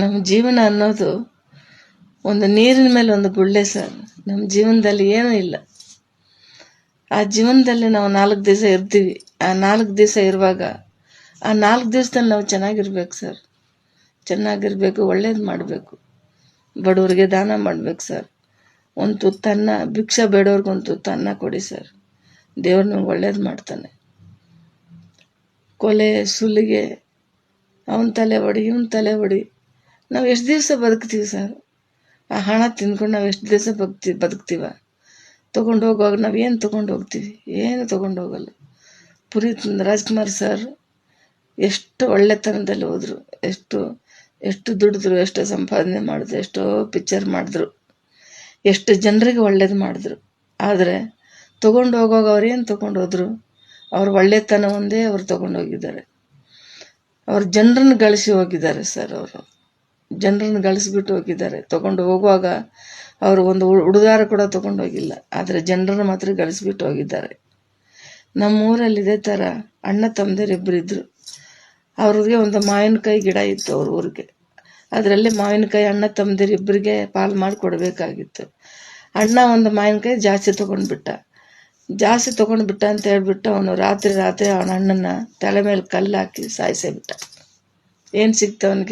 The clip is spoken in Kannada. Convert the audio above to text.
ನಮ್ಮ ಜೀವನ ಅನ್ನೋದು ಒಂದು ನೀರಿನ ಮೇಲೆ ಒಂದು ಗುಳ್ಳೆ ಸರ್. ನಮ್ಮ ಜೀವನದಲ್ಲಿ ಏನೂ ಇಲ್ಲ. ಆ ಜೀವನದಲ್ಲಿ ನಾವು 4 ದಿವಸ ಇರ್ತೀವಿ. ಆ 4 ದಿವಸ ಇರುವಾಗ ಆ 4 ದಿವಸದಲ್ಲಿ ನಾವು ಚೆನ್ನಾಗಿರ್ಬೇಕು ಸರ್. ಚೆನ್ನಾಗಿರಬೇಕು, ಒಳ್ಳೇದು ಮಾಡಬೇಕು, ಬಡವರಿಗೆ ದಾನ ಮಾಡಬೇಕು ಸರ್. ಒಂದು ತುತ್ತು ಅನ್ನ, ಭಿಕ್ಷೆ ಬೇಡವ್ರಿಗೆ ಒಂದು ತುತ್ತು ಅನ್ನ ಕೊಡಿ ಸರ್. ದೇವ್ರು ನಮ್ಗೆ ಒಳ್ಳೇದು ಮಾಡ್ತಾನೆ. ಕೊಲೆ ಸುಲಿಗೆ, ಅವನ ತಲೆ ಹೊಡಿ, ಇವನ ತಲೆ ಹೊಡಿ, ನಾವು ಎಷ್ಟು ದಿವಸ ಬದುಕ್ತೀವಿ ಸರ್? ಆ ಹಣ ತಿಂದ್ಕೊಂಡು ನಾವು ಎಷ್ಟು ದಿವಸ ಬದುಕ್ತೀವ? ತೊಗೊಂಡು ಹೋಗುವಾಗ ನಾವು ಏನು ತೊಗೊಂಡು ಹೋಗ್ತೀವಿ? ಏನು ತೊಗೊಂಡು ಹೋಗಲ್ಲ. ಪುನೀತ್ ರಾಜ್ಕುಮಾರ್ ಸರ್ ಎಷ್ಟು ಒಳ್ಳೆತನದಲ್ಲಿ ಹೋದರು, ಎಷ್ಟು ದುಡಿದ್ರು, ಎಷ್ಟು ಸಂಪಾದನೆ ಮಾಡಿದ್ರು, ಎಷ್ಟೋ ಪಿಕ್ಚರ್ ಮಾಡಿದ್ರು, ಎಷ್ಟು ಜನರಿಗೆ ಒಳ್ಳೇದು ಮಾಡಿದ್ರು. ಆದರೆ ತೊಗೊಂಡು ಹೋಗುವಾಗ ಅವ್ರು ಏನು ತೊಗೊಂಡು ಹೋದ್ರು? ಅವ್ರ ಒಳ್ಳೆತನ ಒಂದೇ ಅವ್ರು ತೊಗೊಂಡು ಹೋಗಿದ್ದಾರೆ. ಅವ್ರು ಜನರನ್ನು ಗಳಿಸಿ ಹೋಗಿದ್ದಾರೆ ಸರ್. ಅವರು ಜನರನ್ನು ಗಳಿಸ್ಬಿಟ್ಟು ಹೋಗಿದ್ದಾರೆ. ತೊಗೊಂಡು ಹೋಗುವಾಗ ಅವರು ಒಂದು ಉಡುಗಾರ ಕೂಡ ತೊಗೊಂಡು ಹೋಗಿಲ್ಲ, ಆದರೆ ಜನರನ್ನು ಮಾತ್ರ ಗಳಿಸ್ಬಿಟ್ಟು ಹೋಗಿದ್ದಾರೆ. ನಮ್ಮೂರಲ್ಲಿ ಇದೇ ಥರ ಅಣ್ಣ ತಮ್ಮದಿರಿಬ್ಬರು ಇದ್ದರು. ಅವ್ರಿಗೆ ಒಂದು ಮಾವಿನಕಾಯಿ ಗಿಡ ಇತ್ತು ಅವ್ರ ಊರಿಗೆ. ಅದರಲ್ಲಿ ಮಾವಿನಕಾಯಿ ಅಣ್ಣ ತಮ್ಮದಿರಿಬ್ಬರಿಗೆ ಪಾಲು ಮಾಡಿ ಕೊಡಬೇಕಾಗಿತ್ತು. ಅಣ್ಣ ಒಂದು ಮಾವಿನಕಾಯಿ ಜಾಸ್ತಿ ತೊಗೊಂಡ್ಬಿಟ್ಟ ಅಂತ ಹೇಳ್ಬಿಟ್ಟು ಅವನು ರಾತ್ರಿ ಅವನ ಅಣ್ಣನ ತಲೆ ಮೇಲೆ ಕಲ್ಲು ಹಾಕಿ ಸಾಯಿಸೇ ಬಿಟ್ಟ. ಏನು ಸಿಕ್ತು ಅವನಿಗೆ?